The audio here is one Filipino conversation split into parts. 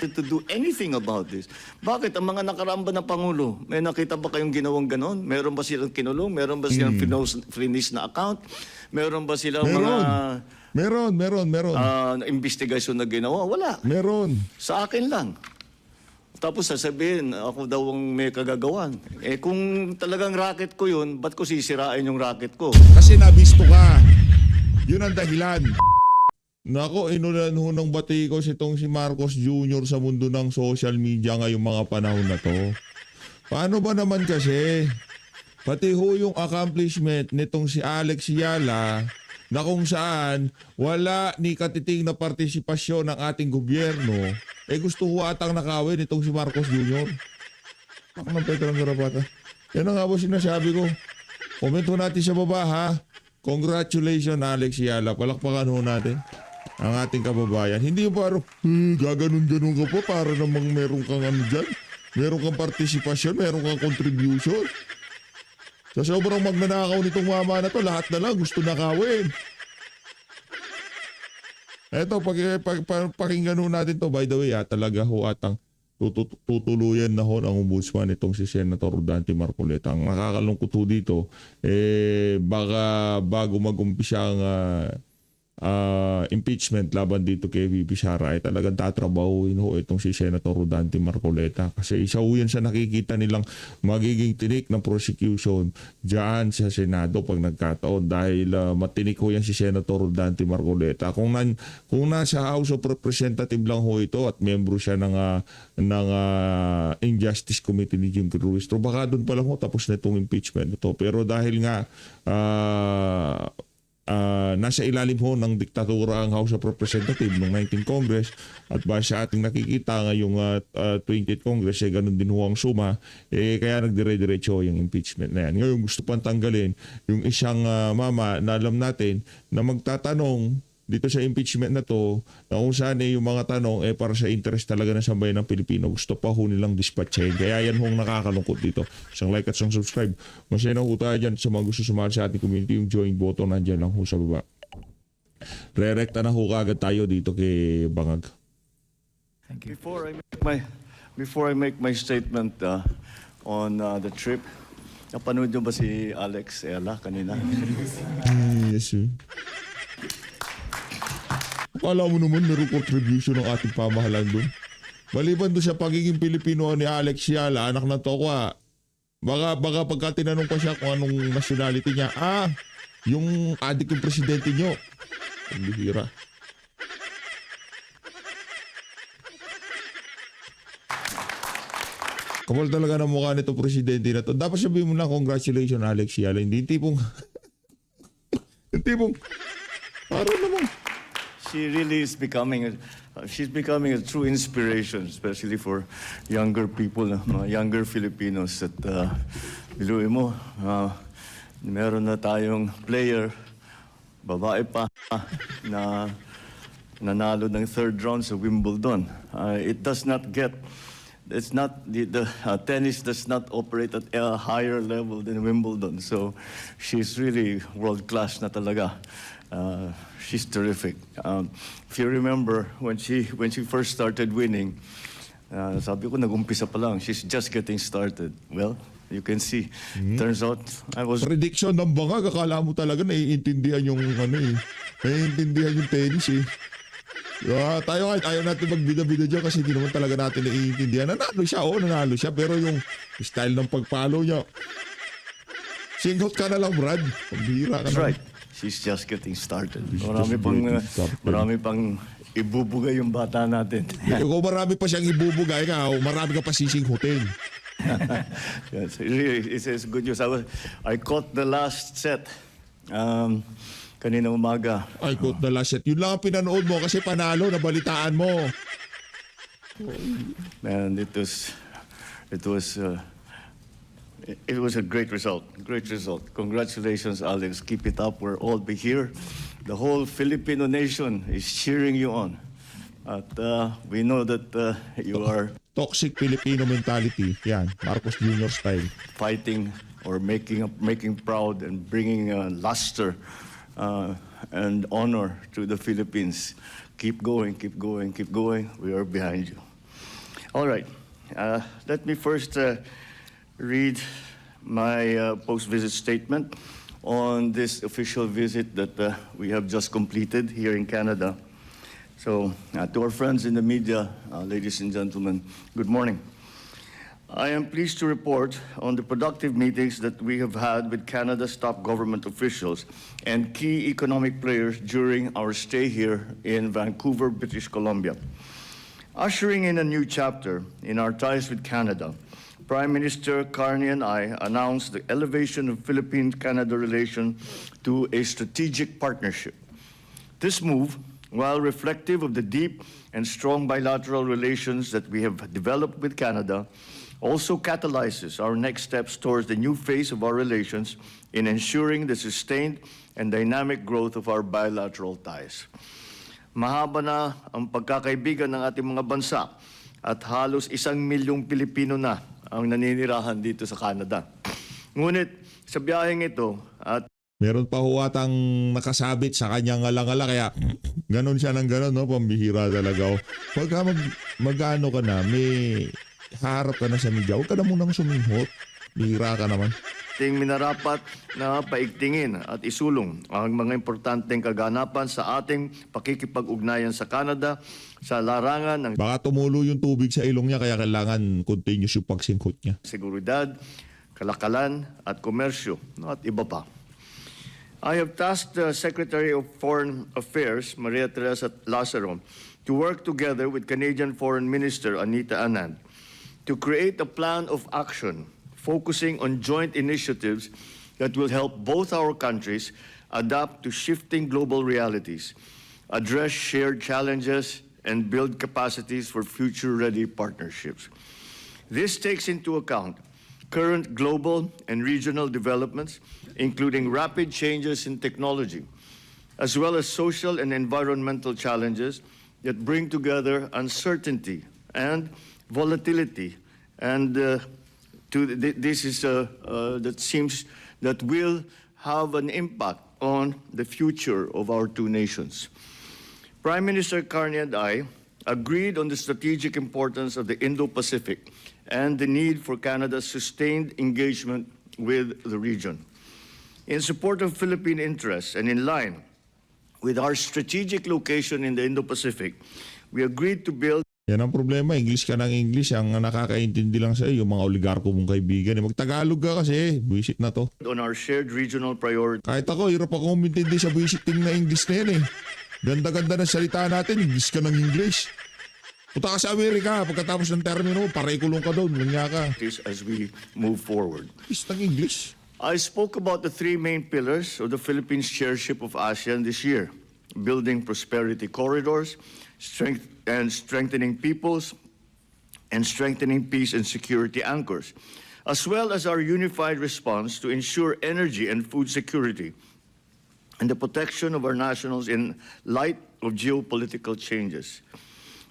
wanted to do anything about this. Bakit? Ang mga nakaramba ng Pangulo, may nakita ba kayong ginawang ganon? Meron ba silang kinulong? Meron ba silang finish na account? Meron ba silang Meron. investigasyon na ginawa? Wala. Meron. Sa akin lang. Tapos sasabihin, ako daw ang may kagagawan. Eh kung talagang racket ko yun, ba't ko sisirain yung racket ko? Kasi nabisto ka. Yun ang dahilan. Nako, inulan ho ng batikos itong si Marcos Jr. sa mundo ng social media ngayong mga panahon na to. Paano ba naman kasi? Pati ho yung accomplishment nitong si Alex Yala na kung saan wala ni katiting na partisipasyon ng ating gobyerno, eh gusto ho atang nakawin itong si Marcos Jr. Ako ng Petrang Garapata. Yan ang nga po sinasabi ko. Comment ho natin sa baba ha. Congratulations Alex Yala. Palakpakan ho natin ang ating kababayan. Hindi yung parang, gaganon-ganon ka po para namang meron kang ano dyan. Meron kang partisipasyon, meron kang contribution. Sa sobrang magnanakaw nitong mama na to, lahat na lang gusto nakawin. Eto, pakinggan ho natin to. By the way, talaga ho atang tutuluyan na ho ng ombudsman itong si Senator Dante Marcoleta. Ang nakakalungkot ho dito, baka bago mag-umpisa ang impeachment laban dito kay VP Sara ay talagang tatrabahuin ho itong si Senator Dante Marcoleta kasi isa ho yan sa nakikita nilang magiging tinik ng prosecution dyan sa Senado pag nagkataon dahil matinik ho yan si Senator Dante Marcoleta. Kung nasa House of Representative lang ho ito at membro siya ng Injustice Committee ni Jim Cruistro, baka doon pa lang ho tapos na itong impeachment ito. Pero dahil nga nasa ilalim ho ng diktatura ang House of Representatives ng 19th Congress at base sa ating nakikita ngayong 20th Congress ganun din ho ang suma kaya nagdire-diretso yung impeachment na yan. Ngayon gusto pang tanggalin yung isang mama na alam natin na magtatanong dito sa impeachment na to na kung saan yung mga tanong para sa interest talaga ng sambayan ng Pilipino. Gusto pa ho nilang dispatchahin. Kaya yan hong nakakalungkot dito. Isang like at isang subscribe. Masaya na ho tayo dyan sa mga gusto sumali sa ating community. Yung join button nandyan lang ho sa baba. Re-recta na ho kagad tayo dito kay Bangag. Thank you. Before I make my statement on the trip, napanood nyo ba si Alex Ela kanina? Yes, sir. Akala mo naman meron contribution ng ating pamahalaan doon. Maliban doon sa pagiging Pilipino ni Alex Yala, anak ng Tokwa, baka pagka tinanong pa siya kung anong nationality niya, yung adik yung presidente nyo. Ang bihira. Kapal talaga ng mukha nito presidente na to. Dapat sabihin mo lang, congratulations Alex Yala. Hindi tipong, parang naman. She really is she's becoming a true inspiration, especially for younger people, younger Filipinos. At biluin mo, meron na tayong player, babae pa, na nanalo ng third round sa Wimbledon. The tennis does not operate at a higher level than Wimbledon. So she's really world-class na talaga. She's terrific. If you remember, when she first started winning, sabi ko, nag-umpisa pa lang. She's just getting started. Well, you can see. Turns out, Prediction ng Bangag, akala mo talaga naiintindihan yung naiintindihan yung tennis eh. Tayo kahit ayaw natin magbida-bida dyan kasi hindi naman talaga natin naiintindihan. Nanalo siya, pero yung style ng pagpalo niya, singhot ka na lang, Brad. Pambihira ka na. right. She's just getting started. Marami pang ibubugay yung bata natin. Kung marami pa siyang ibubugay ka, marami ka pa sisinghutin. Yes, it's good news. I caught the last set kanina umaga. I caught the last set. Yun lang ang pinanood mo kasi panalo, nabalitaan mo. And it was a great result. Great result. Congratulations, Alex. Keep it up. We'll all be here. The whole Filipino nation is cheering you on. At we know that you are Toxic Filipino mentality. Yan, Marcos Jr. style. fighting or making proud and bringing luster and honor to the Philippines. Keep going, keep going, keep going. We are behind you. All right. Let me first read my post-visit statement on this official visit that we have just completed here in Canada. So, to our friends in the media, ladies and gentlemen, good morning. I am pleased to report on the productive meetings that we have had with Canada's top government officials and key economic players during our stay here in Vancouver, British Columbia. Ushering in a new chapter in our ties with Canada, Prime Minister Carney and I announced the elevation of Philippine-Canada relations to a strategic partnership. This move, while reflective of the deep and strong bilateral relations that we have developed with Canada, also catalyzes our next steps towards the new phase of our relations in ensuring the sustained and dynamic growth of our bilateral ties. Mahaba na ang pagkakaibigan ng ating mga bansa at halos 1 milyong Pilipino na ang naninirahan dito sa Canada. Ngunit sa biyaheng ito at Meron pa ho atang nakasabit sa kanyang alangala kaya ganon siya ng ganon, no? Pambihira talaga. Pagka mag-ano ka na, may harap ka na sa media, huwag ka na munang sumihot. Bihira ka naman. ating minarapat na paigtingin at isulong ang mga importanteng kaganapan sa ating pakikipag-ugnayan sa Canada sa larangan ng Baka tumulo yung tubig sa ilong niya kaya kailangan continuous yung pagsingkot niya. seguridad, kalakalan at komersyo at iba pa. I have tasked the Secretary of Foreign Affairs, Maria Teresa Lazaro, to work together with Canadian Foreign Minister Anita Anand to create a plan of action focusing on joint initiatives that will help both our countries adapt to shifting global realities, address shared challenges, and build capacities for future-ready partnerships. This takes into account current global and regional developments, including rapid changes in technology, as well as social and environmental challenges that bring together uncertainty and volatility. And that seems that will have an impact on the future of our two nations. Prime Minister Carney and I agreed on the strategic importance of the Indo-Pacific and the need for Canada's sustained engagement with the region. In support of Philippine interests and in line with our strategic location in the Indo-Pacific, we agreed to build Yan ang problema, English ka ng English, ang nakakaintindi lang sa iyo, yung mga oligarko mong kaibigan. Mag-Tagalog ka kasi, buisit na to. on our shared regional priorities. Kahit ako, hirap ako umintindi sa buisiting na English na yan eh. Ganda-ganda ng salita natin, English ka ng English. Punta ka sa Amerika, pagkatapos ng termino, parekulong ka doon, manya ka. As we move forward. English ng English. I spoke about the three main pillars of the Philippines' chairship of ASEAN this year: building prosperity corridors, strengthening peoples, and strengthening peace and security anchors, as well as our unified response to ensure energy and food security and the protection of our nationals in light of geopolitical changes.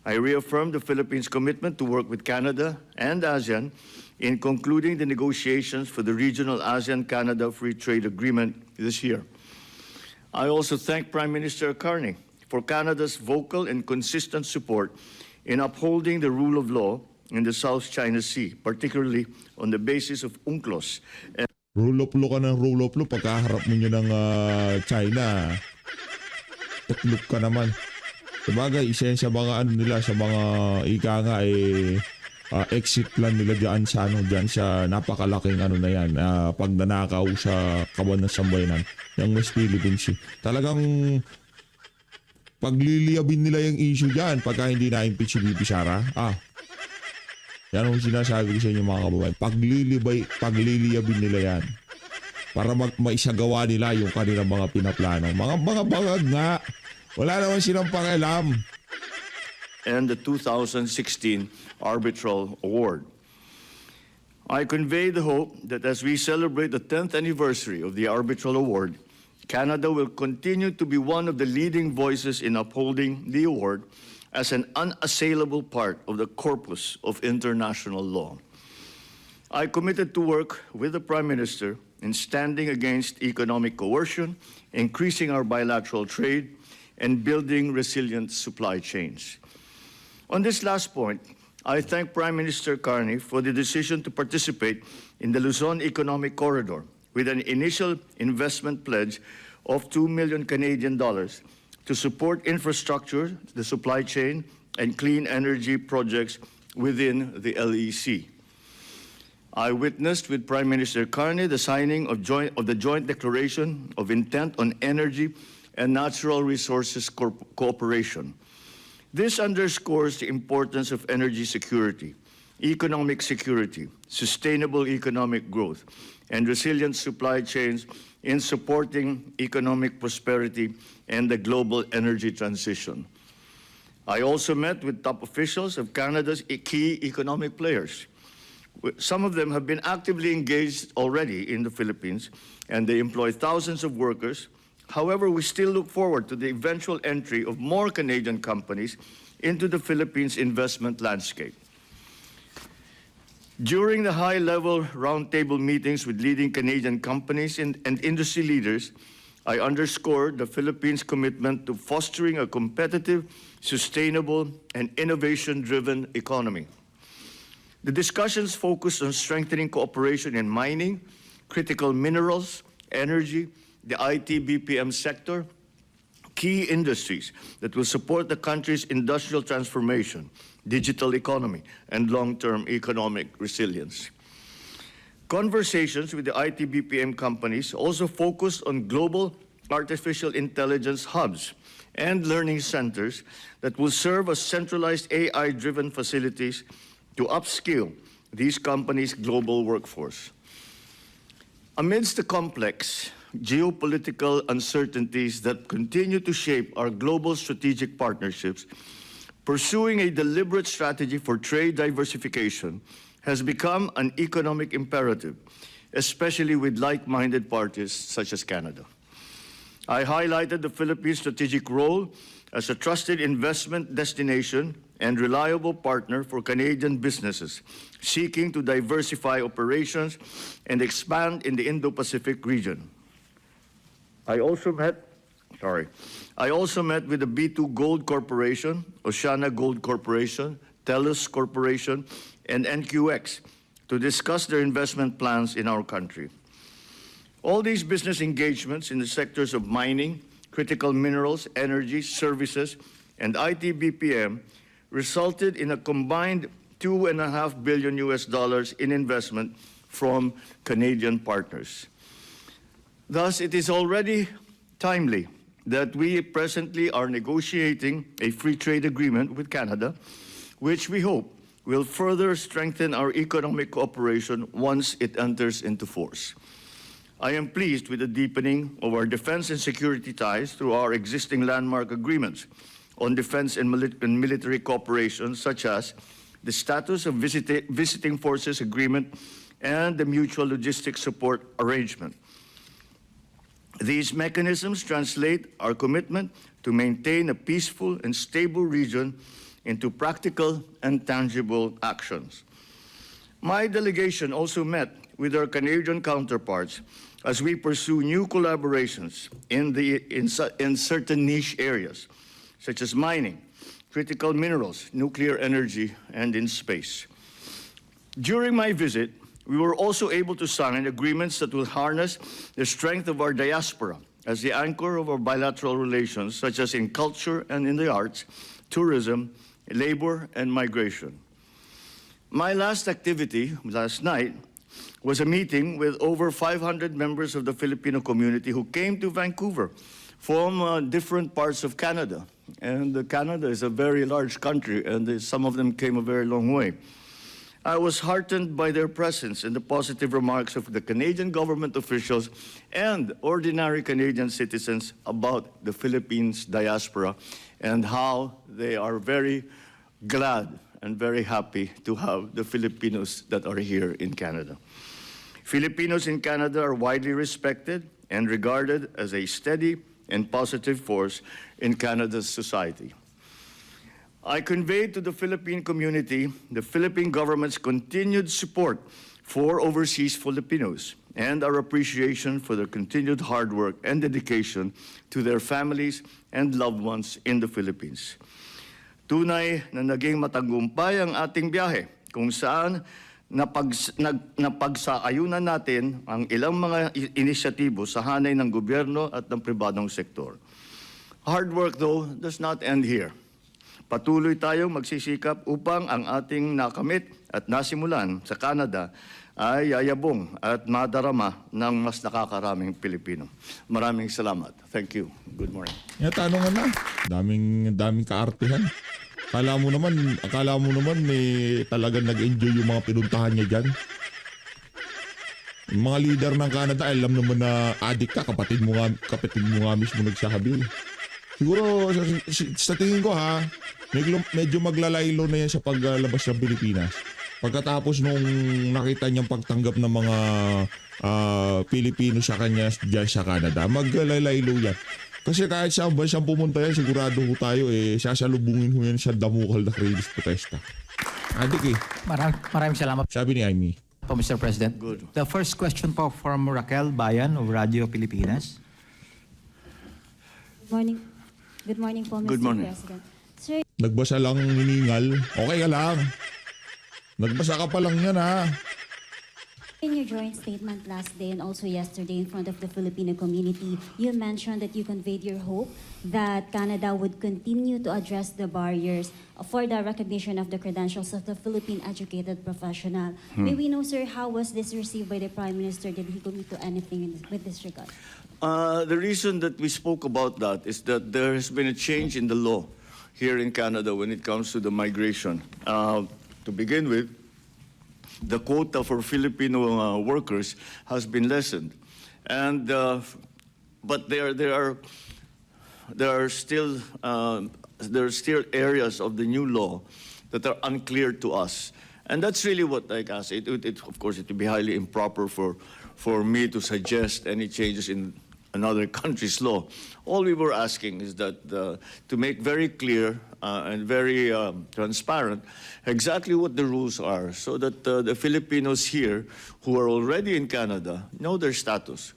I reaffirmed the Philippines' commitment to work with Canada and ASEAN in concluding the negotiations for the regional ASEAN-Canada Free Trade Agreement this year. I also thank Prime Minister Carney for Canada's vocal and consistent support in upholding the rule of law in the South China Sea, particularly on the basis of UNCLOS. Rule of law ka ng rule of law, pagkaharap mo nyo ng China, tuklop ka naman. Sabagay, isa yan sa mga ano nila, sa mga ika nga exit plan nila dyan sa napakalaking ano na yan, pag nanakaw sa kawan ng sambayanan ng West Philippines Sea. Talagang pagliliyabin nila yung issue dyan pagka hindi na-impeach si VP Sara. Yan ang sinasabi ko sa inyo mga kababayan. Pagliliyabin nila yan para maisagawa nila yung kanilang mga pinaplano. Mga bangag nga. Wala naman silang pakialam. And the 2016 Arbitral Award. I convey the hope that as we celebrate the 10th anniversary of the Arbitral Award, Canada will continue to be one of the leading voices in upholding the award as an unassailable part of the corpus of international law. I committed to work with the Prime Minister in standing against economic coercion, increasing our bilateral trade, and building resilient supply chains. On this last point, I thank Prime Minister Carney for the decision to participate in the Luzon Economic Corridor with an initial investment pledge of 2 million Canadian dollars to support infrastructure, the supply chain, and clean energy projects within the LEC. I witnessed with Prime Minister Carney the signing of the Joint Declaration of Intent on Energy and Natural Resources Cooperation. This underscores the importance of energy security, economic security, sustainable economic growth, and resilient supply chains in supporting economic prosperity and the global energy transition. I also met with top officials of Canada's key economic players. Some of them have been actively engaged already in the Philippines, and they employ thousands of workers. However, we still look forward to the eventual entry of more Canadian companies into the Philippines investment landscape. During the high-level roundtable meetings with leading Canadian companies and industry leaders, I underscored the Philippines' commitment to fostering a competitive, sustainable, and innovation-driven economy. The discussions focused on strengthening cooperation in mining, critical minerals, energy, the IT/BPM sector, key industries that will support the country's industrial transformation, digital economy, and long-term economic resilience. Conversations with the IT/BPM companies also focused on global artificial intelligence hubs and learning centers that will serve as centralized AI-driven facilities to upskill these companies' global workforce. Amidst the complex geopolitical uncertainties that continue to shape our global strategic partnerships, pursuing a deliberate strategy for trade diversification has become an economic imperative, especially with like-minded parties such as Canada. I highlighted the Philippines' strategic role as a trusted investment destination and reliable partner for Canadian businesses seeking to diversify operations and expand in the Indo-Pacific region. I also met with the B2 Gold Corporation, Oceana Gold Corporation, TELUS Corporation, and NQX to discuss their investment plans in our country. All these business engagements in the sectors of mining, critical minerals, energy, services, and IT/BPM resulted in a combined $2.5 billion in investment from Canadian partners. Thus, it is already timely that we presently are negotiating a free trade agreement with Canada, which we hope will further strengthen our economic cooperation once it enters into force. I am pleased with the deepening of our defense and security ties through our existing landmark agreements on defense and military cooperation, such as the Status of Visiting Forces Agreement and the Mutual Logistics Support Arrangement. These mechanisms translate our commitment to maintain a peaceful and stable region into practical and tangible actions. My delegation also met with our Canadian counterparts as we pursue new collaborations in certain niche areas, such as mining, critical minerals, nuclear energy, and in space. During my visit, we were also able to sign agreements that will harness the strength of our diaspora as the anchor of our bilateral relations, such as in culture and in the arts, tourism, labor, and migration. My last activity last night was a meeting with over 500 members of the Filipino community who came to Vancouver from different parts of Canada. And Canada is a very large country, and some of them came a very long way. I was heartened by their presence and the positive remarks of the Canadian government officials and ordinary Canadian citizens about the Philippines diaspora and how they are very glad and very happy to have the Filipinos that are here in Canada. Filipinos in Canada are widely respected and regarded as a steady and positive force in Canada's society. I conveyed to the Philippine community the Philippine government's continued support for overseas Filipinos and our appreciation for their continued hard work and dedication to their families and loved ones in the Philippines. Tunay na naging matagumpay ang ating biyahe kung saan napagsakayunan natin ang ilang mga inisyatibo sa hanay ng gobyerno at ng pribadong sektor. Hard work, though, does not end here. Patuloy tayong magsisikap upang ang ating nakamit at nasimulan sa Canada ay yayabong at madarama ng mas nakakaraming Pilipino. Maraming salamat. Thank you. Good morning. Tanongan na. Daming kaartehan. Akala mo naman talagang nag-enjoy yung mga pinuntahan niya dyan. Yung mga leader ng Canada, alam naman na adik ka, kapatid mo nga mismo nagsasabi. Siguro, sa tingin ko ha, medyo maglalaylo na yan sa paglabas ng Pilipinas. Pagkatapos nung nakita niyang pagtanggap ng mga Pilipino sa kanya dyan sa Canada, maglalaylo yan. Kasi kahit saan ba siyang pumunta yan, sigurado ko tayo sasalubungin ko yan sa damukal na Credit Protesta. Adik Maraming salamat Sabi ni Amy. po, Mr. President. Good. The first question po from Raquel Bayan of Radio Pilipinas. Good morning po, Mr. Good morning. President. Sir, Nagbasa lang hiningal. Okay ka lang. Nagbasa ka pa lang yan ha. in your joint statement last day and also yesterday in front of the Filipino community, you mentioned that you conveyed your hope that Canada would continue to address the barriers for the recognition of the credentials of the Philippine-educated professional. May we know, sir, how was this received by the Prime Minister? Did he commit to anything with this regard? The reason that we spoke about that is that there has been a change in the law here in Canada when it comes to the migration. To begin with, the quota for Filipino workers has been lessened, and but there are still areas of the new law that are unclear to us, and that's really what I ask. Of course, it would be highly improper for me to suggest any changes in another country's law. All we were asking is that to make very clear and very transparent exactly what the rules are, so that the Filipinos here who are already in Canada know their status.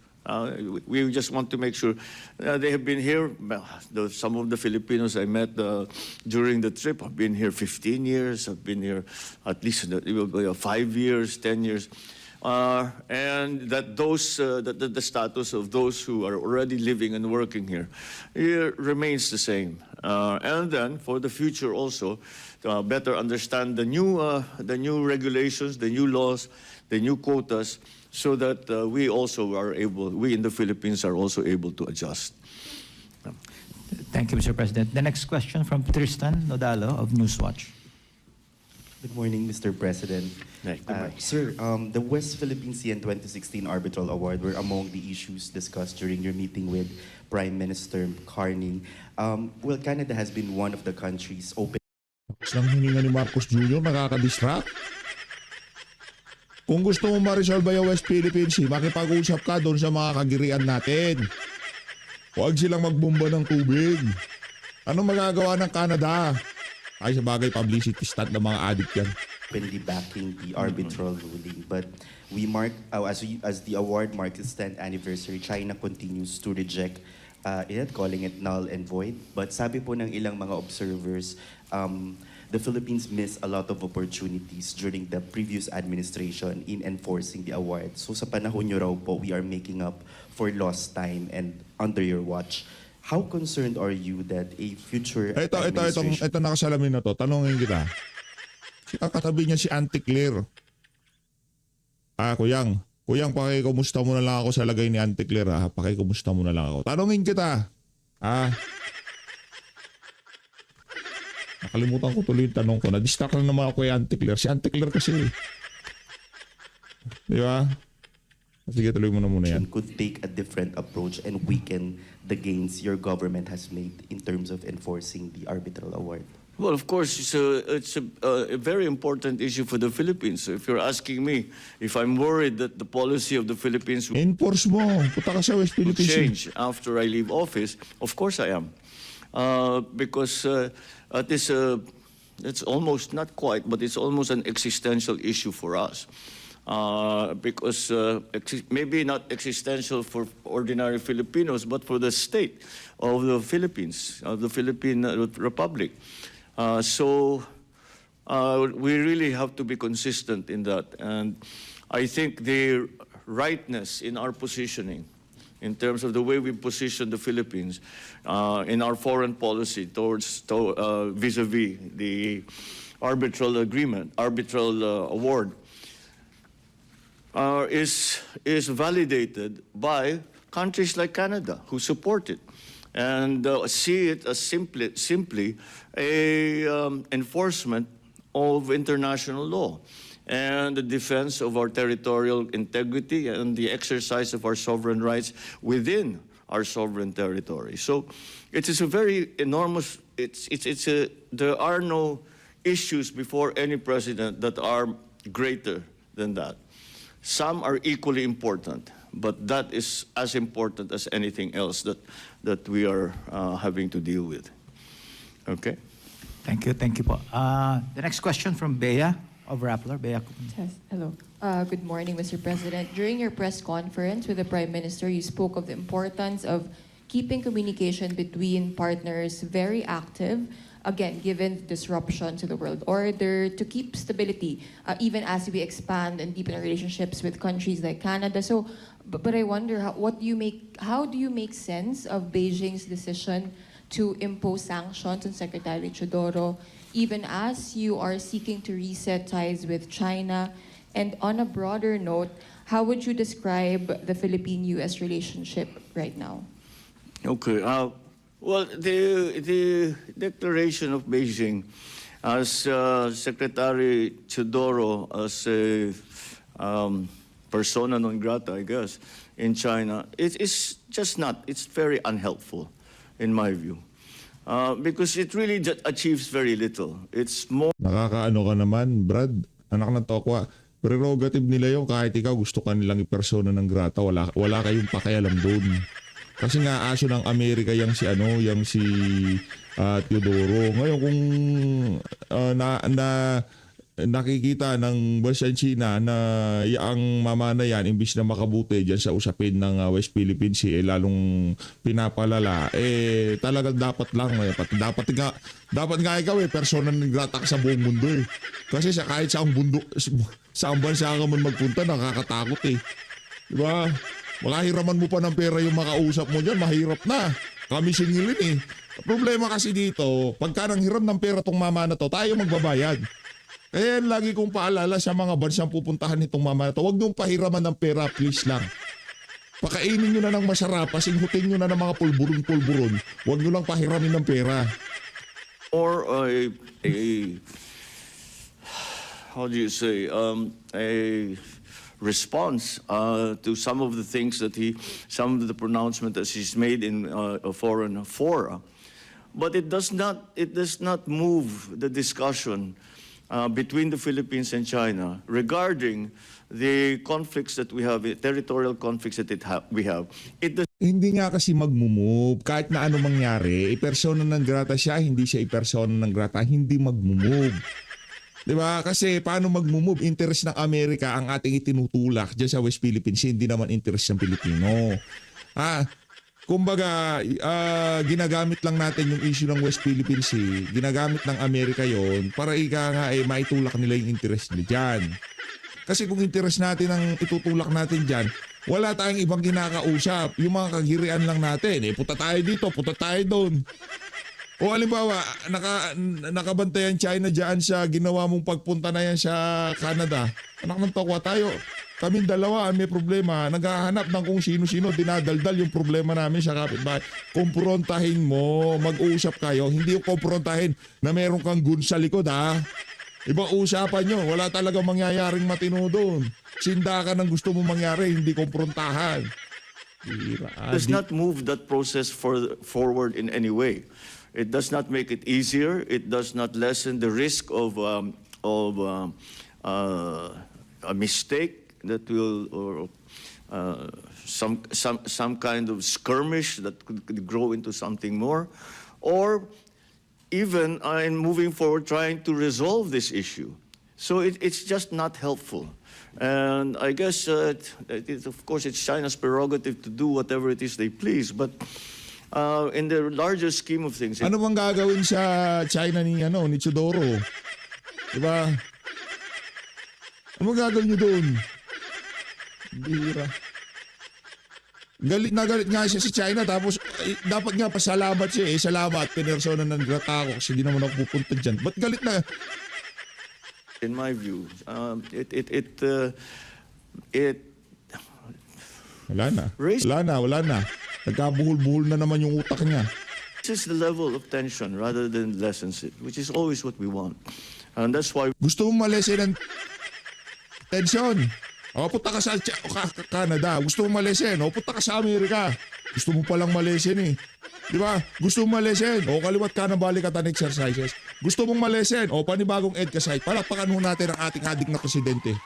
We just want to make sure they have been here. Some of the Filipinos I met during the trip have been here 15 years, have been here at least 5 years, 10 years. And that the status of those who are already living and working here remains the same. And then for the future also, to better understand the new regulations, the new laws, the new quotas, so that we in the Philippines are also able to adjust. Thank you, Mr. President. The next question from Tristan Nodalo of Newswatch. Good morning, Mr. President. Right, good morning. Sir, the West Philippine Sea and 2016 Arbitral Award were among the issues discussed during your meeting with Prime Minister Carney. Well, Canada has been one of the countries open. Tapos lang hininga ni Marcos Jr. nakaka-distract. Kung gusto mo ma-resolve yung West Philippine Sea, makipag-usap ka doon sa mga kagirian natin. Huwag silang magbomba ng tubig. Ano magagawa ng Canada? Ay, sa bagay, publicity stunt ng mga addict yan. openly backing the arbitral ruling. But we mark, as the award marks its 10th anniversary, China continues to reject it, calling it null and void. But sabi po ng ilang mga observers, the Philippines missed a lot of opportunities during the previous administration in enforcing the award. So sa panahon nyo raw po, we are making up for lost time and under your watch. How concerned are you that a future administration... Ito nakasalamin na to. Tanongin kita. Katabi niya si Auntie Claire. Kuyang, pakikumusta mo na lang ako sa lagay ni Auntie Claire. Pakikumusta mo na lang ako. Tanongin kita. Nakalimutan ko tuloy yung tanong ko. Na-distract lang naman ako kay Auntie Claire. Si Auntie Claire kasi. Di ba? Sige, tuloy mo na muna yan. could take a different approach and weaken the gains your government has made in terms of enforcing the arbitral award? Well, of course, it's a very important issue for the Philippines. So if you're asking me if I'm worried that the policy of the Philippines will Enforce mo. Punta ka sa West Philippines. change after I leave office, of course I am. Because it's almost, not quite, but it's almost an existential issue for us. Because maybe not existential for ordinary Filipinos, but for the state of the Philippines, of the Philippine Republic. We really have to be consistent in that. And I think the rightness in our positioning, in terms of the way we position the Philippines in our foreign policy vis-a-vis the arbitral agreement, arbitral award, is validated by countries like Canada who support it and see it as simply a enforcement of international law and the defense of our territorial integrity and the exercise of our sovereign rights within our sovereign territory. So it is a very enormous, there are no issues before any president that are greater than that. Some are equally important, but that is as important as anything else that we are having to deal with. Okay? Thank you po. The next question from Bea of Rappler. Bea. Yes, hello. Good morning, Mr. President. During your press conference with the Prime Minister, you spoke of the importance of keeping communication between partners very active, again, given disruption to the world order, to keep stability, even as we expand and deepen our relationships with countries like Canada. So, but I wonder, how do you make sense of Beijing's decision to impose sanctions on Secretary Chodoro, even as you are seeking to reset ties with China? And on a broader note, how would you describe the Philippine-U.S. relationship right now? Okay. Well, the declaration of Beijing as Secretary Chodoro as a persona non grata, I guess, in China, it's just not, it's very unhelpful, in my view. Because it really achieves very little. It's more... Nakakaano ka naman, Brad. Anak ng tokwa. Prerogative nila yung kahit ikaw gusto ka nilang i-persona ng grata, wala kayong pakialam doon. Kasi nga aso ng Amerika yang si Teodoro. Ngayon kung nakikita ng bansa China na ang mamana yan imbis na makabuti diyan sa usapin ng West Philippine Sea lalong pinapalala, talagang dapat dapat nga ikaw persona ng grata sa buong mundo Kasi kahit sa ang bansa ka man magpunta, nakakatakot Di ba? Makahiraman mo pa ng pera yung makausap mo dyan, mahirap na. Kami singilin Problema kasi dito, pagka nang hiram ng pera tong mama na to, tayo magbabayad. Kaya lagi kong paalala sa mga bansang pupuntahan nitong mama na to, huwag niyong pahiraman ng pera, please lang. Pakainin niyo na ng masarap, pasingutin niyo na ng mga pulburon-pulburon, huwag niyo lang pahiramin ng pera. Or how do you say, a response to some of the things that some of the pronouncements that he's made in a foreign fora. But it does not move the discussion between the Philippines and China regarding the conflicts that we have, territorial conflicts that we have. Hindi nga kasi magmumove. Kahit na ano mangyari, persona ng grata siya, hindi siya persona ng grata, hindi magmumove. Diba? Kasi paano magmumove? Interest ng Amerika ang ating itinutulak dyan sa West Philippines, hindi naman interest ng Pilipino. Kumbaga, ginagamit lang natin yung issue ng West Philippine Sea, ginagamit ng Amerika yon para maitulak nila yung interest nila dyan. Kasi kung interest natin ang itutulak natin dyan, wala tayong ibang kinakausap. Yung mga kagirian lang natin, punta tayo dito, punta tayo doon. O halimbawa, nakabantayan China dyan sa ginawa mong pagpunta na yan sa Canada. Anak ng tokwa tayo. Kaming dalawa may problema. Naghahanap ng kung sino-sino. Dinadaldal yung problema namin sa kapitbahay. Kumprontahin mo. Mag-uusap kayo. Hindi yung kumprontahin na meron kang gun sa likod Ibang usapan nyo. Wala talaga mangyayaring matino doon. Sinda ka ng gusto mong mangyari. Hindi kumprontahan. Does not move that process forward in any way. It does not make it easier. It does not lessen the risk of a mistake that will, or some kind of skirmish that could grow into something more, or even in moving forward trying to resolve this issue. So it's just not helpful. And I guess, of course, it's China's prerogative to do whatever it is they please, but in the larger scheme of things, Ano bang gagawin sa China ni Chudoro? Diba? Ano bang gagawin niyo doon? Bira. Galit na galit nga siya sa China tapos dapat nga pasalamat siya salamat pinersona ng grata ako kasi di naman ako pupunta dyan. Ba't galit na? in my view, Wala na. Nagkabuhol-buhol na naman yung utak niya. raises the level of tension rather than lessens it, which is always what we want. And that's why Gusto mo malesin ng tension. O, punta ka sa Canada. Gusto mo malesin. O, punta ka sa Amerika. Gusto mo palang malesin eh. Di ba? Gusto mo malesin. O, kaliwat ka na balikatan exercises. Gusto mong malesin. O, panibagong EDCA site. Palakpakan ho natin ang ating adik na presidente.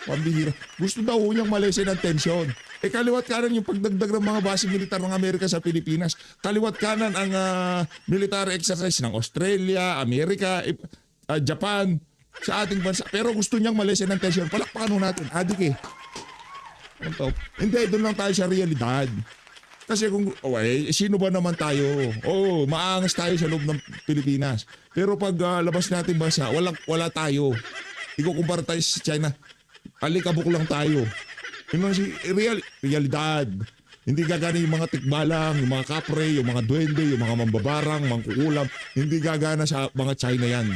Pambihira. Gusto daw ho niyang malesin ng tension. Kaliwat kanan yung pagdagdag ng mga base militar ng Amerika sa Pilipinas. Kaliwat kanan ang military exercise ng Australia, Amerika, Japan, sa ating bansa. Pero gusto niyang malesin ng tension. Palakpakan ho natin. Adik eh. Hindi, doon lang tayo sa realidad. Kasi kung, sino ba naman tayo? Maangas tayo sa loob ng Pilipinas. Pero pag labas natin bansa, wala tayo. Ikukumpara tayo sa China. Alikabok lang tayo. Yun lang realidad. Hindi gagana yung mga tikbalang, yung mga kapre, yung mga duwende, yung mga mambabarang, mga kukulam. Hindi gagana sa mga China yan.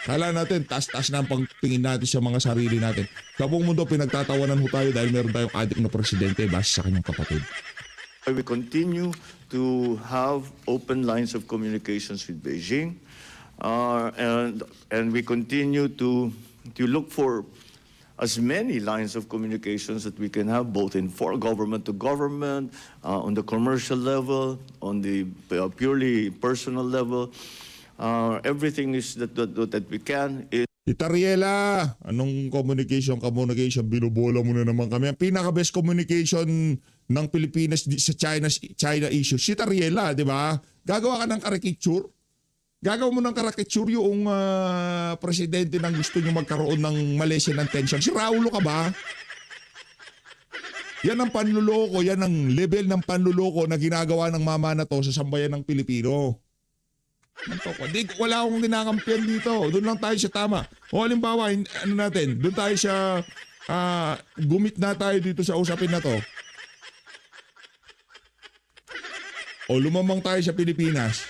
Kala natin, taas-taas na ang pagtingin natin sa mga sarili natin. Sa buong mundo, pinagtatawanan ho tayo dahil meron tayong adik na presidente base sa kanyang kapatid. we continue to have open lines of communications with Beijing, and we continue to look for as many lines of communications that we can have, both in for government to government, on the commercial level, on the purely personal level. Everything is that we can. Itariela, anong communication, binubola mo na naman kami. Ang pinaka-best communication ng Pilipinas sa China issue, si Tariela, di ba? Gagawa ka ng caricature. Gagawa mo ng caricature yung presidente ng gusto nyo magkaroon ng Malaysia ng tension. Si Raulo ka ba? Yan ang panluloko, yan ang level ng panluloko na ginagawa ng mama na to sa sambayan ng Pilipino. Wala akong ginakampiyan dito. Doon lang tayo sa tama. O halimbawa, doon tayo sa gumit na tayo dito sa usapin na to. O lumamang tayo sa Pilipinas.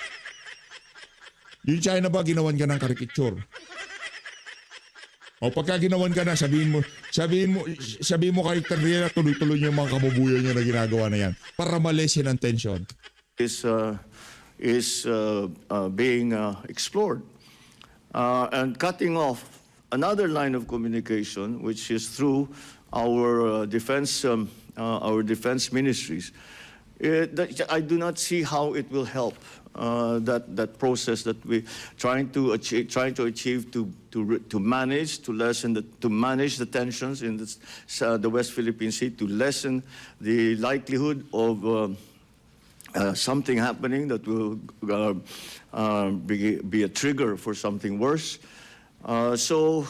Yung China ba ginawan ka ng caricature? O pagka ginawan ka na, sabihin mo kay Tariela, tuloy-tuloy yung mga kabubuyan niya na ginagawa na yan para malesin ang tension. Is being explored, and cutting off another line of communication, which is through our defense ministries. I do not see how it will help that process that we trying to achieve to manage the tensions in the West Philippine Sea, to lessen the likelihood of something happening that will be a trigger for something worse. So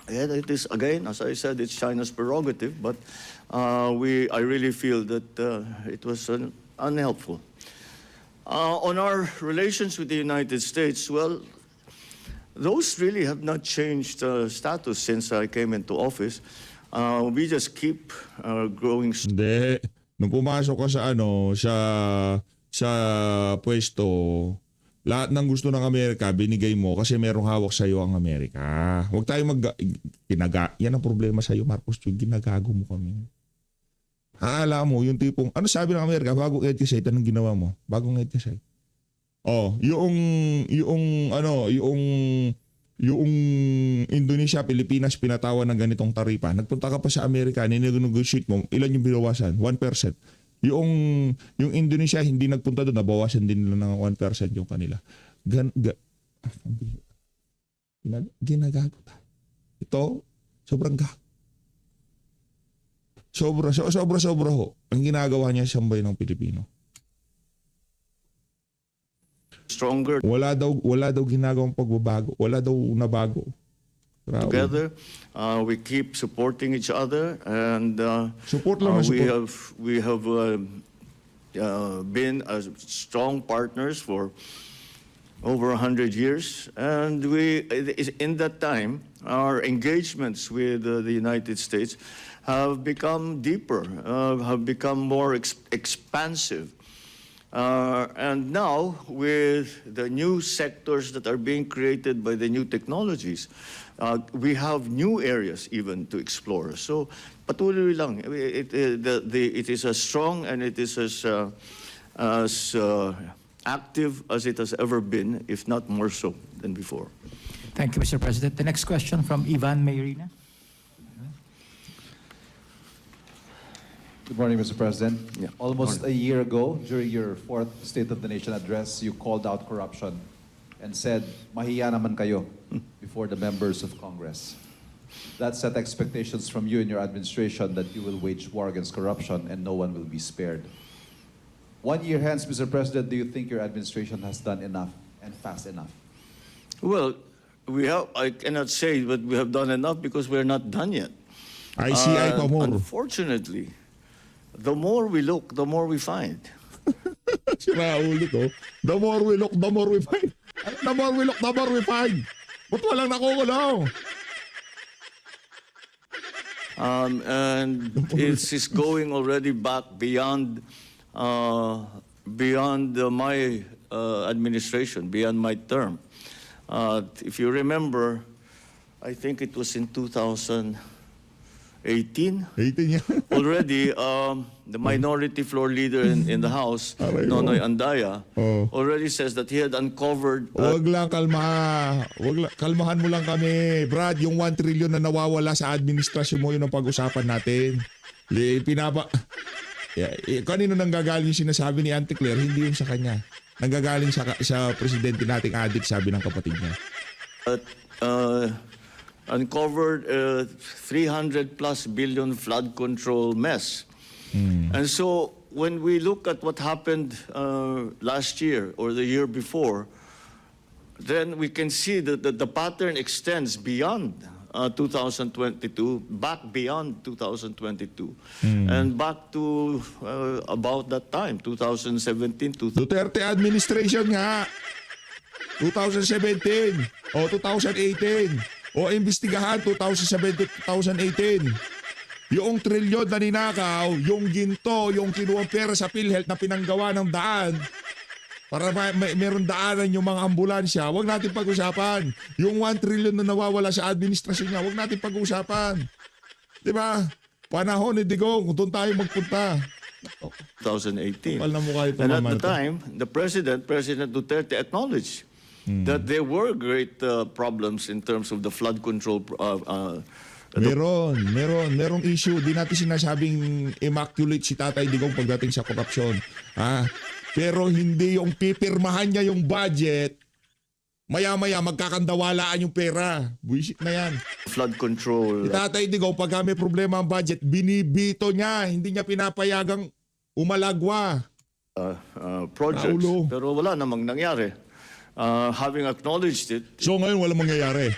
it is, again, as I said, it's China's prerogative, but I really feel that it was unhelpful. On our relations with the United States, well, those really have not changed status since I came into office. We just keep growing. Hindi. Nung pumasok ka sa pwesto, lahat ng gusto ng Amerika binigay mo kasi merong hawak sa iyo ang Amerika. Huwag tayo yan ang problema sa iyo, Marcos, yung ginagago mo kami. Alam mo yung tipong ano sabi ng Amerika, bagong EDCA site, anong ginawa mo? Bagong EDCA site. Yung Indonesia, Pilipinas pinatawan ng ganitong taripa. Nagpunta ka pa sa Amerika, ninegotiate mo, ilan yung binawasan? 1%. Yung Indonesia hindi nagpunta doon, nabawasan din nila ng 1% yung kanila. Ginagago tayo. Ito, sobrang gago. Sobra ho. Ang ginagawa niya sa sambay ng Pilipino. Stronger. Wala daw ginagawang pagbabago. Wala daw nabago. Raul. together. We keep supporting each other, and Support lang ang we support. have been strong partners for over 100 years, and in that time, our engagements with the United States have become deeper, have become more expansive. And now, with the new sectors that are being created by the new technologies, we have new areas even to explore. So, patuloy lang. It is as strong and it is as active as it has ever been, if not more so than before. Thank you, Mr. President. The next question from Ivan Mayrina. Good morning, Mr. President. Yeah. Almost a year ago, during your fourth State of the Nation address, you called out corruption and said, mahiya naman kayo before the members of Congress. That set expectations from you and your administration that you will wage war against corruption and no one will be spared. 1 year hence, Mr. President, do you think your administration has done enough and fast enough? Well, I cannot say that we have done enough because we're not done yet. ICI pa more. Unfortunately, the more we look, the more we find. Si Raul ito. The more we look, the more we find. The more we look, the more we find. Ba't walang nakukulong? And it is going already back beyond my administration, beyond my term. If you remember, I think it was in 2018, 18 yan. already the minority floor leader in the House, Aray, Nonoy Andaya, Oh. already says that he had uncovered Huwag lang kalma. Kalmahan mo lang kami. Brad, yung 1 trillion na nawawala sa administrasyon mo, yun ang pag-usapan natin. Kanino nanggagaling yung sinasabi ni Auntie Claire, hindi yun sa kanya. Nanggagaling sa presidente nating adik, sabi ng kapatid niya. uncovered a 300 plus billion flood control mess. And so when we look at what happened last year or the year before, then we can see that the pattern extends beyond 2022, back beyond 2022, and back to about that time, 2017, Duterte administration nga. 2017 o 2018 o imbestigahan 2017-2018. Yung trilyon na ninakaw, yung ginto, yung kinuwang pera sa PhilHealth na pinanggawa ng daan para meron daanan yung mga ambulansya, wag natin pag-usapan. Yung 1 trillion na nawawala sa administrasyon niya, wag natin pag-usapan. Di ba? Panahon ni Digong, kung doon tayo magpunta. 2018. Kapal na mukha ito, And at mama the na to. time, President Duterte acknowledged that there were great problems in terms of the flood control. Merong issue. Di natin sinasabing immaculate si Tatay Digong pagdating sa korupsyon. Pero hindi yung pipirmahan niya yung budget, maya-maya magkakandawalaan yung pera. Buisit na yan. Flood control Si Tatay Digong, pag may problema ang budget, binibito niya. Hindi niya pinapayagang umalagwa. projects. Raulo. Pero wala namang nangyari. Having acknowledged it, So ngayon walang mangyayari.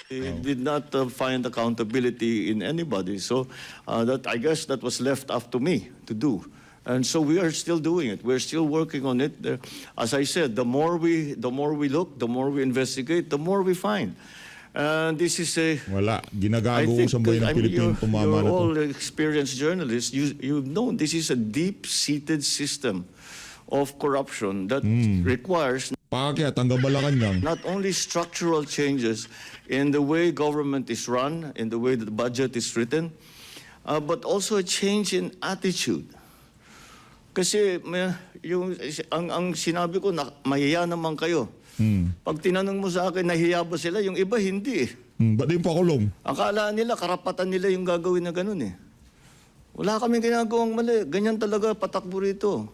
he did not find accountability in anybody. So I guess that was left up to me to do. And so we are still doing it. We're still working on it. As I said, the more we look, the more we investigate, the more we find. And this is Wala. I Ginagago think sa bayan ng Pilipino tumama you're na to. all experienced journalists. You've known this is a deep-seated system of corruption that requires Paakyat hanggang Malacanang. not only structural changes in the way government is run, in the way that the budget is written, but also a change in attitude. Kasi ang sinabi ko, mahiya naman kayo. Pag tinanong mo sa akin, nahiya ba sila? Yung iba, hindi. Ba't yung pakulong? Akala nila, karapatan nila yung gagawin na ganun eh. Wala kaming ginagawang mali. Ganyan talaga patakbo rito.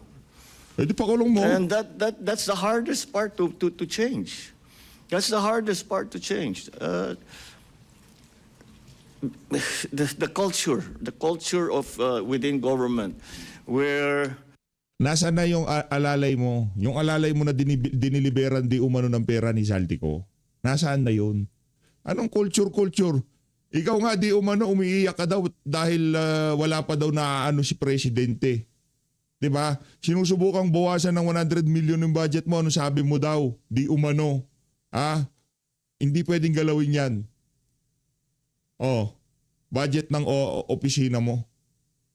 Eh di pakulong mo. And that's the hardest part to change. That's the hardest part to change. The culture of within government, where Nasaan na yung alalay mo? Yung alalay mo na diniliberan di umano ng pera ni Saltico. Nasaan na yun? Anong culture? Ikaw nga di umano umiiyak ka daw dahil wala pa daw na ano si presidente. 'Di ba? Sinusubukang bawasan ng 100 million yung budget mo. Ano sabi mo daw? Di umano. Hindi pwedeng galawin 'yan. Budget ng opisina mo.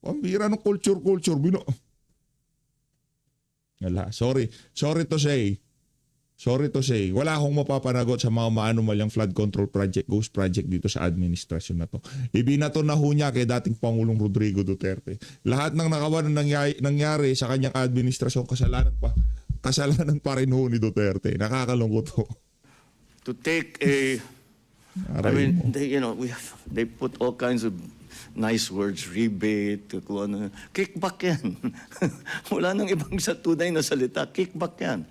Ang bira ng culture. Sorry to say, wala akong mapapanagot sa mga maanumalyang flood control project, ghost project dito sa administrasyon na to. Ibinato na ho niya kay dating Pangulong Rodrigo Duterte. Lahat ng nakawan nangyari sa kanyang administrasyon, kasalanan pa rin ho ni Duterte. Nakakalungkot ho. To take a, I mean, they put all kinds of nice words, rebate, kung ano. Kickback yan. Wala nang ibang sa tunay na salita. Kickback yan.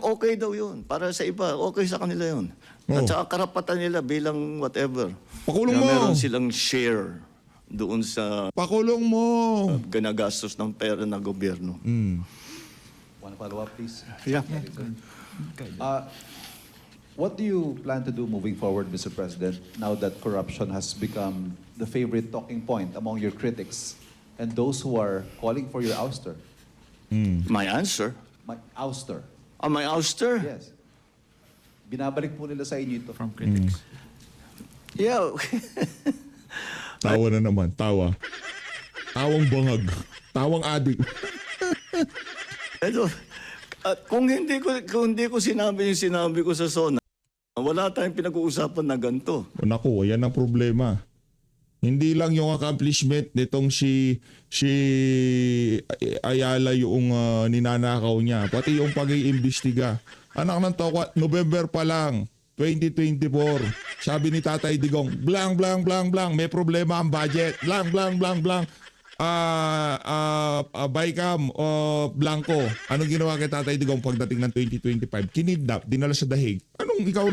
Okay daw yun. Para sa iba, okay sa kanila yun. At saka karapatan nila bilang whatever. Pakulong Na mo! meron silang share doon sa Pakulong mo! ganagastos ng pera ng gobyerno. One follow-up, please. Yeah. What do you plan to do moving forward, Mr. President, now that corruption has become the favorite talking point among your critics and those who are calling for your ouster? My answer? My ouster. My ouster? Yes. Binabalik po nila sa inyo ito. From critics. Yeah. Tawa na naman, tawa. Tawang bangag. Tawang adik. Kung hindi ko sinabi yung sinabi ko sa SONA, wala tayong pinag-uusapan na ganito. Naku, yan ang problema. Hindi lang yung accomplishment nitong si Ayala yung ninanakaw niya, pati yung pag-iimbestiga. Anak ng tokwa, November pa lang, 2024. Sabi ni Tatay Digong, blang, may problema ang budget. Blang. Baykam Blanco. Anong ginawa kay Tatay Digong pagdating ng 2025? Kinidnap, dinala sa dahig. Anong ikaw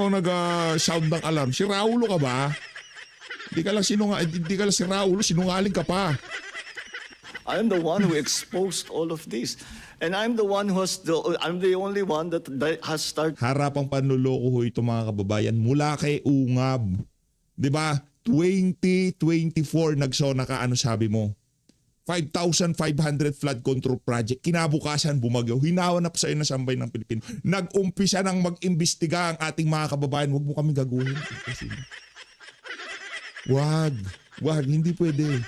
nag-sound ng alarm? Si Raulo ka ba? Hindi ka lang si Raulo, sinungaling ka pa. I'm the one who exposed all of this. And I'm the only one that has started. Harapang panluloko ho ito mga kababayan mula kay Ungab. 'Di ba? 2024 nagsona ka, ano sabi mo? 5,500 flood control project. Kinabukasan bumagyo. Hinawanap sa ng Sambay ng Pilipino. Nag-umpisa ng mag-imbestiga ang ating mga kababayan. Huwag mo kami gaguhin. Wag, hindi pwede.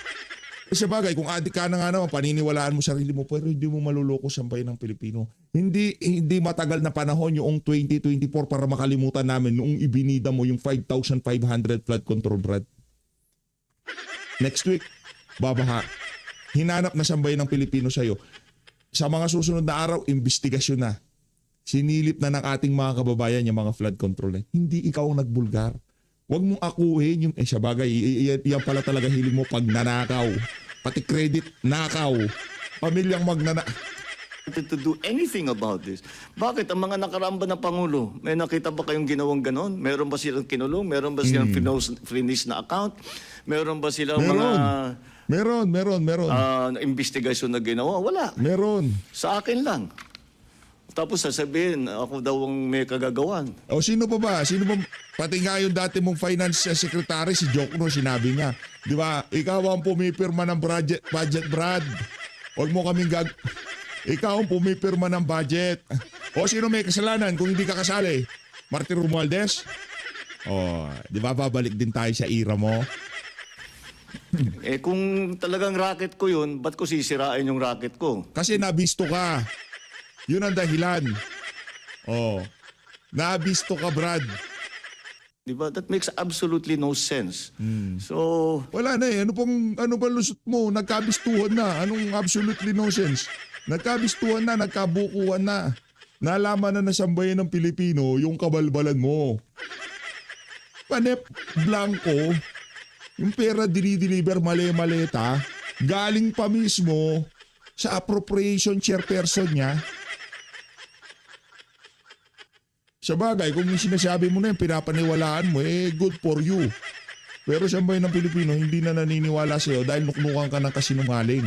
Sa bagay, kung adik ka na nga naman, paniniwalaan mo sarili mo, pero hindi mo maluloko Sambay ng Pilipino. Hindi matagal na panahon yung 2024 para makalimutan namin noong ibinida mo yung 5,500 flood control brad. Next week, babaha. Hinanap na Sambay ng Pilipino sa'yo. Sa mga susunod na araw, investigasyon na. Sinilip na ng ating mga kababayan yung mga flood control. Hindi ikaw ang nagbulgar. Huwag mong akuhin yung, sa bagay, yan pala talaga hiling mo pag nanakaw. Pati credit, nakaw. Pamilyang To do anything about this. Bakit ang mga nakaramba na Pangulo, may nakita ba kayong ginawang ganon? Meron ba silang kinulong? Meron ba silang finish na account? Meron ba silang Meron. investigasyon na ginawa? Wala. Meron. Sa akin lang. Tapos sasabihin, ako daw ang may kagagawan. O sino pa ba? Pati nga yung dati mong finance secretary, si Jokno, sinabi niya. Di ba? Ikaw ang pumipirma ng budget, Brad. Huwag mo kaming Ikaw ang pumipirma ng budget. O sino may kasalanan kung hindi ka kasali? Martin Romualdez? O, di ba babalik din tayo sa era mo? Kung talagang racket ko yun, ba't ko sisirain yung racket ko? Kasi nabisto ka. Yun ang dahilan. Oh. Nabisto ka, Brad. Diba? That makes absolutely no sense. So, Wala na eh. Ano ba lusot mo? Nagkabistuhan na. Anong absolutely no sense? Nagkabistuhan na, nagkabukuhan na. Nalaman na Sambayan ng Pilipino yung kabalbalan mo. Panep Blanco, yung pera dinideliver mali-maleta, galing pa mismo sa appropriation chairperson niya. Sa bagay, kung yung sinasabi mo na yung pinapaniwalaan mo, good for you. Pero Sambayan ng Pilipino, hindi na naniniwala sa'yo dahil nuknukan ka ng kasinungaling.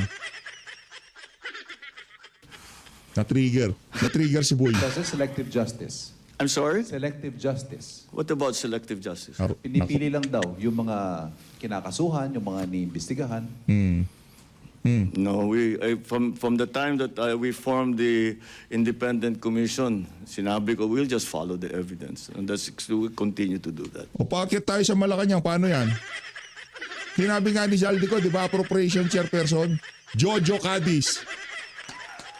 Na-trigger si Boy. Kasi selective justice. I'm sorry? Selective justice. What about selective justice? Pinipili lang daw yung mga kinakasuhan, yung mga niimbestigahan. No, from the time that we formed the independent commission, sinabi ko, we'll just follow the evidence. And we'll continue to do that. O paakit tayo sa Malacanang, paano yan? Sinabi nga ni Zaldico, di ba, appropriation chairperson? Jojo Cadiz.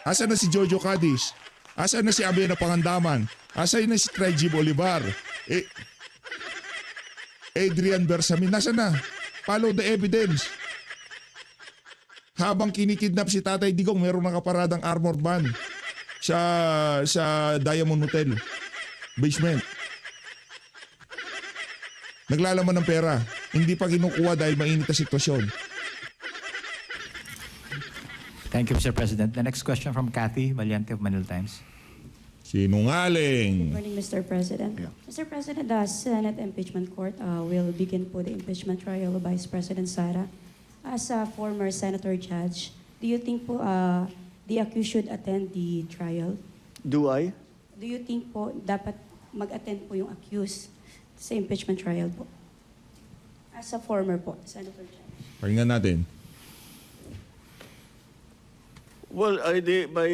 Asan na si Jojo Cadiz? Asan na si Abena Pangandaman? Asan na si Reggie Bolivar? Adrian Bersamin, nasa na? Follow the evidence. Habang kinikidnap si Tatay Digong, meron nakaparadang armored van sa Diamond Hotel basement. Naglalaman ng pera. Hindi pa kinukuha dahil mainit na sitwasyon. Thank you, Mr. President. The next question from Kathy Valiente of Manila Times. Sinungaling. Good morning, Mr. President. Mr. President, the Senate Impeachment Court will begin po the impeachment trial of Vice President Sara. As a former senator judge, do you think po the accused should attend the trial? Do I? Do you think po dapat mag-attend po yung accused sa impeachment trial po? As a former po senator judge. Pakinggan natin. Well,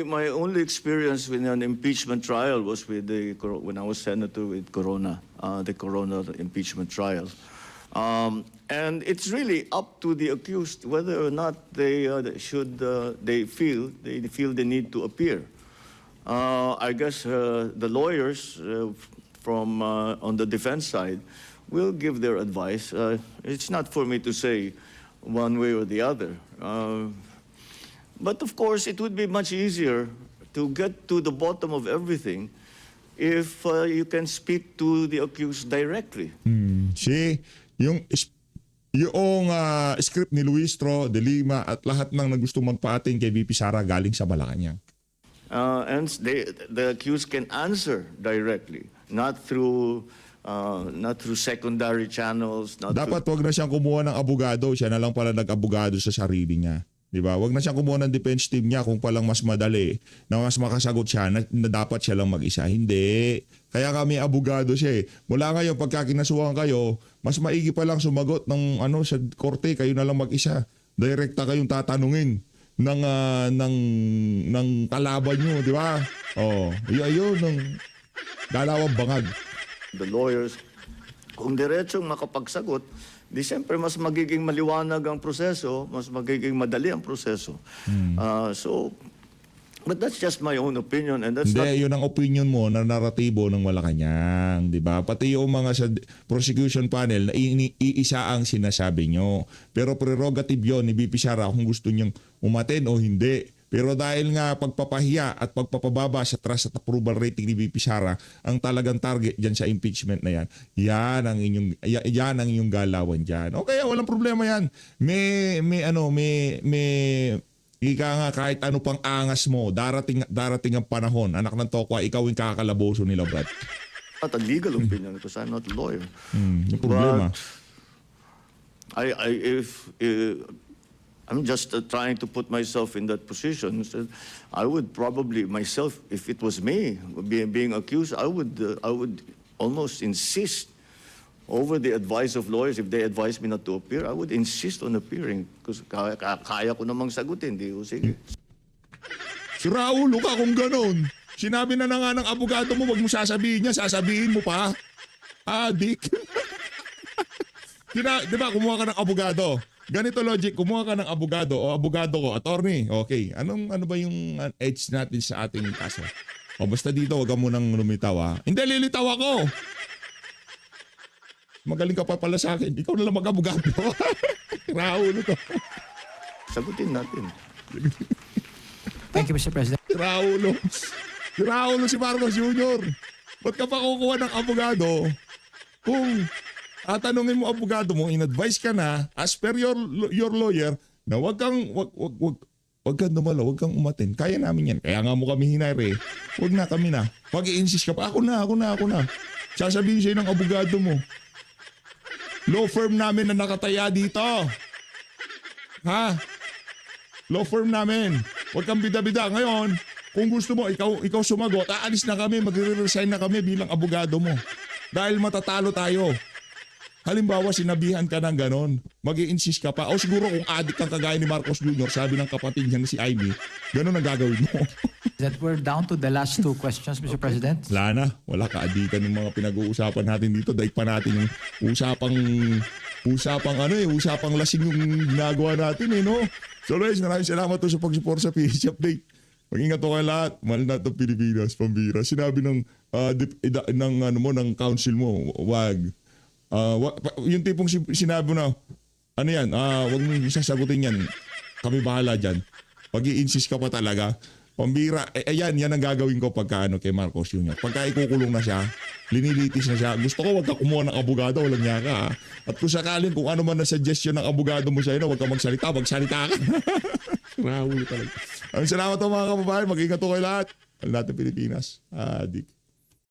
my only experience with an impeachment trial was with when I was senator with Corona, the Corona impeachment trial. And it's really up to the accused whether or not they feel the need to appear. I guess the lawyers from on the defense side will give their advice. It's not for me to say one way or the other. But of course, it would be much easier to get to the bottom of everything if you can speak to the accused directly. Yung script ni Luistro, De Lima at lahat ng nagusto magpaating kay VP Sara galing sa Malacanang. And the accused can answer directly, not through secondary channels. Dapat wag na siyang kumuha ng abogado, siya na lang pala nag-abogado sa sarili niya. Di ba? Wag na siyang kumuha ng defense team niya kung palang mas madali na mas makasagot siya na dapat siya lang mag-isa. Hindi. Kaya kami abogado siya eh. Mula ngayon, pagka kinasuhan kayo, mas maigi pa lang sumagot ng sa korte, kayo na lang mag-isa. Direkta kayong tatanungin ng kalaban nyo, di ba? Ayun, ng dalawang bangag. The lawyers, kung diretsong makapagsagot, di siyempre mas magiging maliwanag ang proseso, mas magiging madali ang proseso. But that's just my own opinion, and that's not... Hindi, yun ang opinion mo na naratibo ng Malacanang, di ba? Pati yung mga sa prosecution panel na iisa ang sinasabi nyo. Pero prerogative yun ni VP Sara kung gusto niyang umaten o hindi. Pero dahil nga pagpapahiya at pagpapababa sa trust at approval rating ni VP Sara ang talagang target dyan sa impeachment na yan, yan ang inyong galawan dyan. Okay, walang problema yan. May ika nga kahit ano pang angas mo, darating ang panahon, anak ng tokwa, ikaw yung kakalaboso nila, Brad. Not a legal opinion because I'm not a lawyer. Yung problema. But I'm just trying to put myself in that position. So I would probably myself, if it was me being accused, I would almost insist over the advice of lawyers. If they advise me not to appear, I would insist on appearing because kaya ko namang sagutin. Di ko, sige. Siraulo ka kung ganun. Sinabi na nga ng abogado mo, wag mo sasabihin niya, sasabihin mo pa. Adik. Di ba, kumuha ka ng abogado. Ganito logic, kumuha ka ng abogado o abogado ko, attorney. Okay, ano ba yung edge natin sa ating kaso? O basta dito, wag ka munang lumitaw ha. Hindi, lilitaw ako. Magaling ka pa pala sa akin. Ikaw na lang mag-abogado. Raulo to. Sagutin natin. Thank you, Mr. President. Raulo si Marcos Jr. Ba't ka pa kukuha ng abogado kung tanungin mo abogado mo, in-advise ka na as per your lawyer na wag kang dumalo, wag kang umaten. Kaya namin yan. Kaya nga mo kami hinire. Wag na kami na. Pag i-insist ka pa, ako na. Sasabihin sa'yo ng abogado mo. Law firm namin na nakataya dito. Ha? Law firm namin. Huwag kang bida-bida. Ngayon, Kung gusto mo, ikaw sumagot, aalis na kami, magre-resign na kami bilang abogado mo. Dahil matatalo tayo. Halimbawa, sinabihan ka ng ganon, mag-i-insist ka pa. O siguro kung adik kang kagaya ni Marcos Jr., sabi ng kapatid niya na si Amy, ganon ang gagawin mo. That we're down to the last two questions, Mr. President. Wala na. Wala kaadikan ng mga pinag-uusapan natin dito. Daig pa natin yung usapang lasing yung ginagawa natin no? So guys, maraming salamat to sa pag-support sa PH Update. Mag-ingat po kayo lahat. Mahal natin ang Pilipinas, pambira. Sinabi ng council mo, wag. Yung tipong sinabi na, ano yan, wag mo sasagutin yan. Kami bahala dyan. Pag-i-insist ka pa talaga. Pambira, yan ang gagawin ko pagka kay Marcos Jr. Pagka ikukulong na siya, linilitis na siya. Gusto ko wag ka kumuha ng abogado, walang niya ka. At kung sakaling kung ano man na suggestion ng abogado mo sa'yo, wag ka magsalita ka. Rahul talaga. Salamat po mga kababayan, mag-ingat po kayo lahat. Ang lahat ng Pilipinas. Adik.